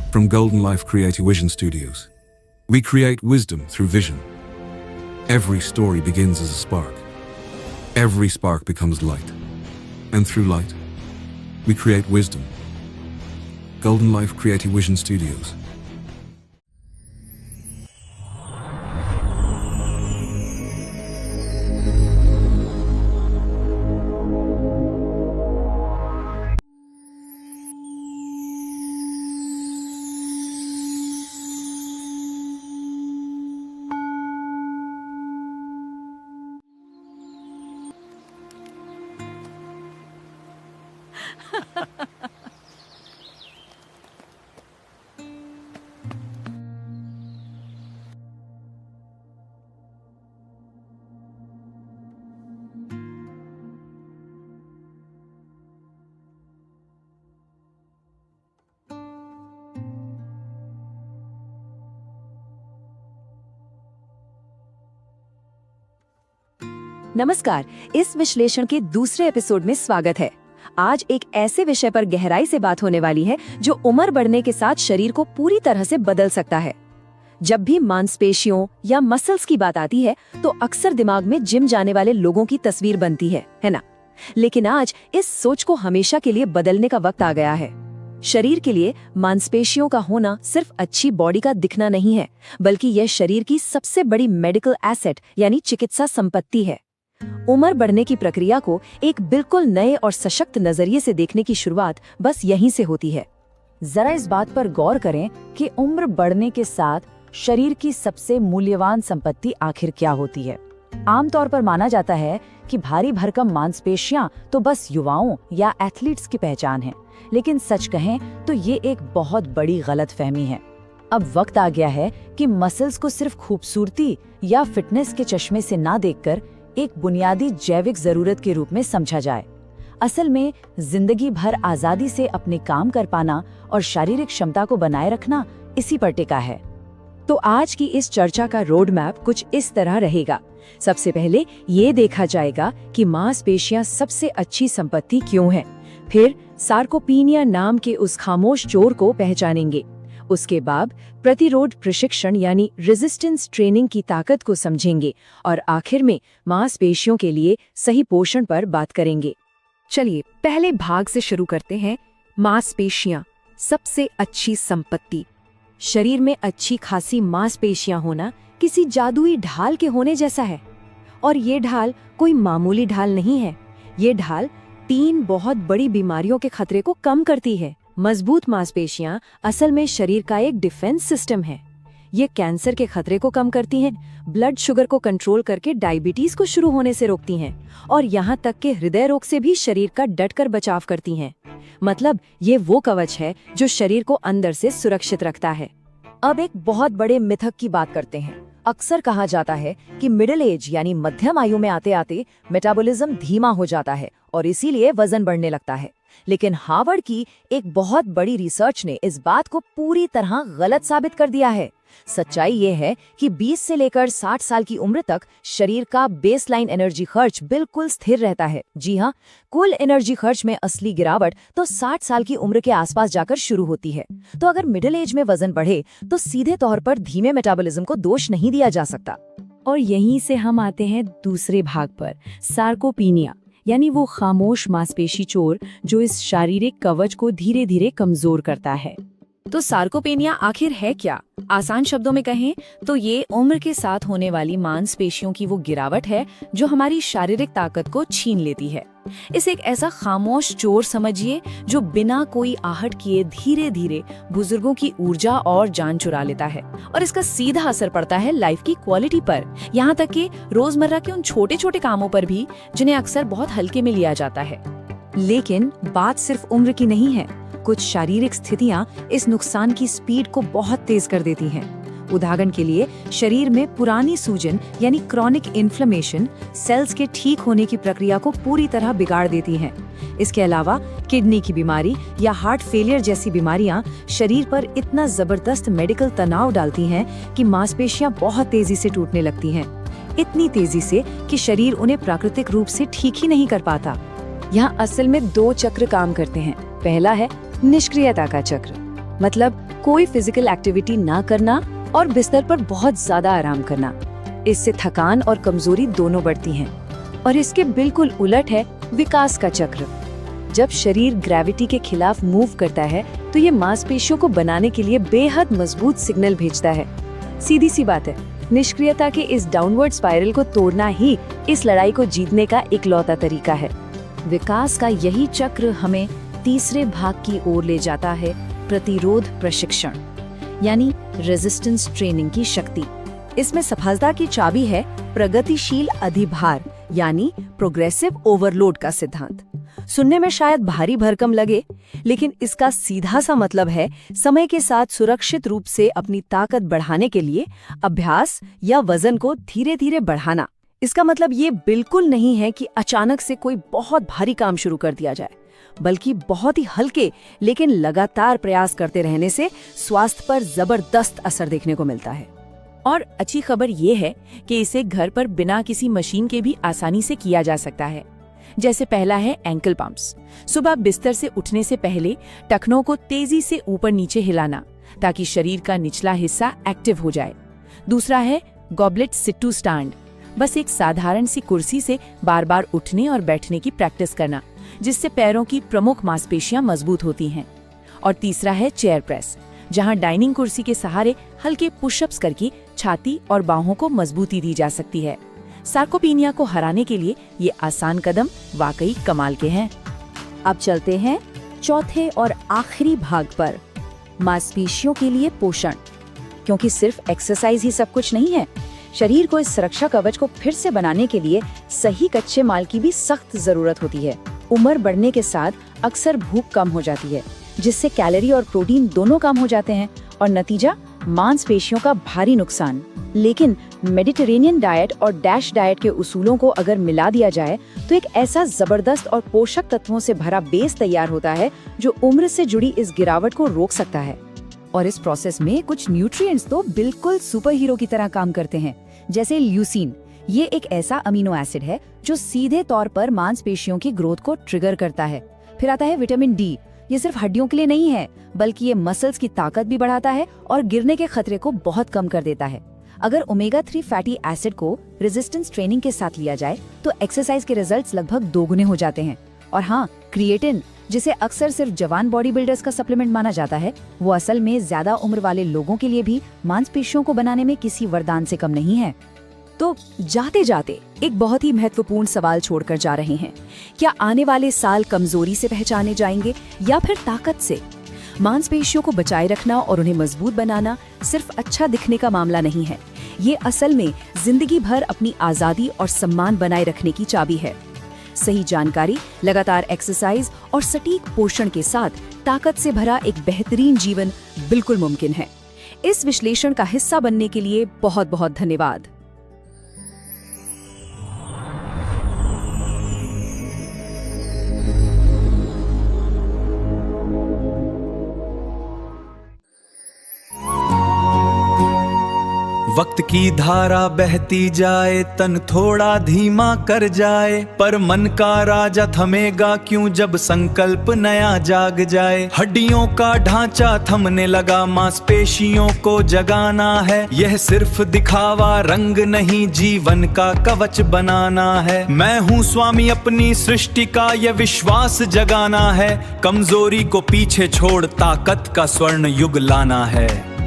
From Golden Life Creative Vision Studios, we create wisdom through vision. Every story begins as a spark. Every spark becomes light. And through light, we create wisdom. Golden Life Creative Vision Studios. नमस्कार, इस विश्लेषण के दूसरे episode में स्वागत है। आज एक ऐसे विषय पर गहराई से बात होने वाली है जो उम्र बढ़ने के साथ शरीर को पूरी तरह से बदल सकता है। जब भी मांसपेशियों या मसल्स की बात आती है तो अक्सर दिमाग में जिम जाने वाले लोगों की तस्वीर बनती है ना? लेकिन आज इस सोच को हमेशा के लिए बदलने का वक्त आ गया है। शरीर के लिए मांसपेशियों का होना सिर्फ अच्छी बॉडी का दिखना नहीं है, बल्कि यह शरीर की सबसे बड़ी मेडिकल एसेट यानी चिकित्सा संपत्ति है। उम्र बढ़ने की प्रक्रिया को एक बिल्कुल नए और सशक्त नजरिए से देखने की शुरुआत बस यहीं से होती है। जरा इस बात पर गौर करें कि उम्र बढ़ने के साथ शरीर की सबसे मूल्यवान संपत्ति आखिर क्या होती है। आमतौर पर माना जाता है कि भारी भरकम मांसपेशियां तो बस युवाओं या एथलीट्स की पहचान है, लेकिन सच कहें तो ये एक बहुत बड़ी गलतफहमी है। अब वक्त आ गया है कि मसल्स को सिर्फ खूबसूरती या फिटनेस के चश्मे से ना देखकर एक बुनियादी जैविक जरूरत के रूप में समझा जाए। असल में जिंदगी भर आजादी से अपने काम कर पाना और शारीरिक क्षमता को बनाए रखना इसी पर टिका है। तो आज की इस चर्चा का रोड मैप कुछ इस तरह रहेगा। सबसे पहले ये देखा जाएगा कि मांसपेशियां सबसे अच्छी संपत्ति क्यों है। फिर सार्कोपीनिया नाम के उस खामोश चोर को पहचानेंगे। उसके बाद प्रतिरोध प्रशिक्षण यानी रेजिस्टेंस ट्रेनिंग की ताकत को समझेंगे और आखिर में मांसपेशियों के लिए सही पोषण पर बात करेंगे। चलिए पहले भाग से शुरू करते हैं। मांसपेशियां सबसे अच्छी संपत्ति। शरीर में अच्छी खासी मांसपेशियां होना किसी जादुई ढाल के होने जैसा है। और ये ढाल कोई मामूली ढाल नहीं है। ये ढाल 3 बहुत बड़ी बीमारियों के खतरे को कम करती है। मजबूत मांसपेशियां असल में शरीर का एक डिफेंस सिस्टम है। ये कैंसर के खतरे को कम करती हैं, ब्लड शुगर को कंट्रोल करके डायबिटीज को शुरू होने से रोकती हैं और यहाँ तक कि हृदय रोग से भी शरीर का डटकर बचाव करती हैं। मतलब ये वो कवच है जो शरीर को अंदर से सुरक्षित रखता है। अब एक बहुत बड़े मिथक की बात करते हैं। अक्सर कहा जाता है कि मिडिल एज यानी मध्यम आयु में आते आते मेटाबॉलिज्म धीमा हो जाता है और इसीलिए वजन बढ़ने लगता है। लेकिन हार्वर्ड की एक बहुत बड़ी रिसर्च ने इस बात को पूरी तरह गलत साबित कर दिया है। सच्चाई ये है कि 20 से लेकर 60 साल की उम्र तक शरीर का बेसलाइन एनर्जी खर्च बिल्कुल स्थिर रहता है। जी हाँ, कुल एनर्जी खर्च में असली गिरावट तो 60 साल की उम्र के आसपास जाकर शुरू होती है। तो अगर मिडिल एज में वजन बढ़े तो सीधे तौर पर धीमे मेटाबॉलिज्म को दोष नहीं दिया जा सकता। और यहीं से हम आते हैं दूसरे भाग पर, सार्कोपीनिया यानी वो खामोश मांसपेशी चोर जो इस शारीरिक कवच को धीरे धीरे कमजोर करता है। तो सार्कोपेनिया आखिर है क्या? आसान शब्दों में कहें तो ये उम्र के साथ होने वाली मांसपेशियों की वो गिरावट है जो हमारी शारीरिक ताकत को छीन लेती है। इसे एक ऐसा खामोश चोर समझिए जो बिना कोई आहट किए धीरे धीरे बुजुर्गों की ऊर्जा और जान चुरा लेता है और इसका सीधा असर पड़ता है लाइफ की क्वालिटी पर, यहाँ तक कि रोजमर्रा के उन छोटे छोटे कामों पर भी जिन्हें अक्सर बहुत हल्के में लिया जाता है। लेकिन बात सिर्फ उम्र की नहीं है। कुछ शारीरिक स्थितियां इस नुकसान की स्पीड को बहुत तेज कर देती हैं। उदाहरण के लिए शरीर में पुरानी सूजन यानी क्रॉनिक इन्फ्लेमेशन सेल्स के ठीक होने की प्रक्रिया को पूरी तरह बिगाड़ देती हैं। इसके अलावा किडनी की बीमारी या हार्ट फेलियर जैसी बीमारियां शरीर पर इतना जबरदस्त मेडिकल तनाव डालती हैं कि मांसपेशियां बहुत तेजी से टूटने लगती हैं। इतनी तेजी से कि शरीर उन्हें प्राकृतिक रूप से ठीक ही नहीं कर पाता। यहाँ असल में 2 चक्र काम करते हैं। पहला है निष्क्रियता का चक्र। मतलब कोई फिजिकल एक्टिविटी ना करना और बिस्तर पर बहुत ज्यादा आराम करना। इससे थकान और कमजोरी दोनों बढ़ती हैं। और इसके बिल्कुल उलट है विकास का चक्र। जब शरीर ग्रेविटी के खिलाफ मूव करता है तो ये मांसपेशियों को बनाने के लिए बेहद मजबूत सिग्नल भेजता है। सीधी सी बात है, निष्क्रियता के इस डाउनवर्ड स्पाइरल को तोड़ना ही इस लड़ाई को जीतने का इकलौता तरीका है। विकास का यही चक्र हमें तीसरे भाग की ओर ले जाता है, प्रतिरोध प्रशिक्षण यानी रेजिस्टेंस ट्रेनिंग की शक्ति। इसमें सफलता की चाबी है प्रगतिशील अधिभार यानी प्रोग्रेसिव ओवरलोड का सिद्धांत। सुनने में शायद भारी भरकम लगे, लेकिन इसका सीधा सा मतलब है समय के साथ सुरक्षित रूप से अपनी ताकत बढ़ाने के लिए अभ्यास या वजन को धीरे धीरे बढ़ाना। इसका मतलब ये बिल्कुल नहीं है कि अचानक से कोई बहुत भारी काम शुरू कर दिया जाए, बल्कि बहुत ही हल्के लेकिन लगातार प्रयास करते रहने से स्वास्थ्य पर जबरदस्त असर देखने को मिलता है। और अच्छी खबर ये है कि इसे घर पर बिना किसी मशीन के भी आसानी से किया जा सकता है। जैसे पहला है एंकल पंप्स। सुबह बिस्तर से उठने से पहले टखनों को तेजी से ऊपर नीचे हिलाना ताकि शरीर का निचला हिस्सा एक्टिव हो जाए। दूसरा है गॉबलेट सिट टू स्टैंड। बस एक साधारण सी कुर्सी से बार बार उठने और बैठने की प्रैक्टिस करना, जिससे पैरों की प्रमुख मांसपेशियां मजबूत होती हैं। और तीसरा है चेयर प्रेस, जहां डाइनिंग कुर्सी के सहारे हल्के पुशअप्स करके छाती और बाहों को मजबूती दी जा सकती है। सार्कोपीनिया को हराने के लिए ये आसान कदम वाकई कमाल के हैं। अब चलते हैं चौथे और आखिरी भाग पर, मांसपेशियों के लिए पोषण। क्योंकि सिर्फ एक्सरसाइज ही सब कुछ नहीं है, शरीर को इस सुरक्षा कवच को फिर से बनाने के लिए सही कच्चे माल की भी सख्त जरूरत होती है। उम्र बढ़ने के साथ अक्सर भूख कम हो जाती है, जिससे कैलोरी और प्रोटीन दोनों कम हो जाते हैं और नतीजा मांसपेशियों का भारी नुकसान। लेकिन मेडिटेरेनियन डाइट और डैश डाइट के उसूलों को अगर मिला दिया जाए तो एक ऐसा जबरदस्त और पोषक तत्वों से भरा बेस तैयार होता है जो उम्र से जुड़ी इस गिरावट को रोक सकता है। और इस प्रोसेस में कुछ न्यूट्रिएंट्स तो बिल्कुल सुपर हीरो की तरह काम करते हैं, जैसे ल्यूसीन। ये एक ऐसा अमीनो एसिड है जो सीधे तौर पर मांसपेशियों की ग्रोथ को ट्रिगर करता है। फिर आता है विटामिन डी। ये सिर्फ हड्डियों के लिए नहीं है, बल्कि ये मसल्स की ताकत भी बढ़ाता है और गिरने के खतरे को बहुत कम कर देता है। अगर ओमेगा 3 फैटी एसिड को रेजिस्टेंस ट्रेनिंग के साथ लिया जाए तो एक्सरसाइज के रिजल्ट्स लगभग दोगुने हो जाते हैं। और हाँ, क्रिएटिन, जिसे अक्सर सिर्फ जवान बॉडी बिल्डर्स का सप्लीमेंट माना जाता है, वो असल में ज्यादा उम्र वाले लोगों के लिए भी मांसपेशियों को बनाने में किसी वरदान से कम नहीं है। तो जाते जाते एक बहुत ही महत्वपूर्ण सवाल छोड़कर जा रहे हैं, क्या आने वाले साल कमजोरी से पहचाने जाएंगे या फिर ताकत से? मांसपेशियों को बचाए रखना और उन्हें मजबूत बनाना सिर्फ अच्छा दिखने का मामला नहीं है, ये असल में जिंदगी भर अपनी आजादी और सम्मान बनाए रखने की चाबी है। सही जानकारी, लगातार एक्सरसाइज और सटीक पोषण के साथ ताकत से भरा एक बेहतरीन जीवन बिल्कुल मुमकिन है। इस विश्लेषण का हिस्सा बनने के लिए बहुत बहुत धन्यवाद। वक्त की धारा बहती जाए, तन थोड़ा धीमा कर जाए, पर मन का राजा थमेगा क्यों जब संकल्प नया जाग जाए। हड्डियों का ढांचा थमने लगा, मांसपेशियों को जगाना है। यह सिर्फ दिखावा रंग नहीं, जीवन का कवच बनाना है। मैं हूँ स्वामी अपनी सृष्टि का, यह विश्वास जगाना है। कमजोरी को पीछे छोड़ ताकत का स्वर्ण युग लाना है।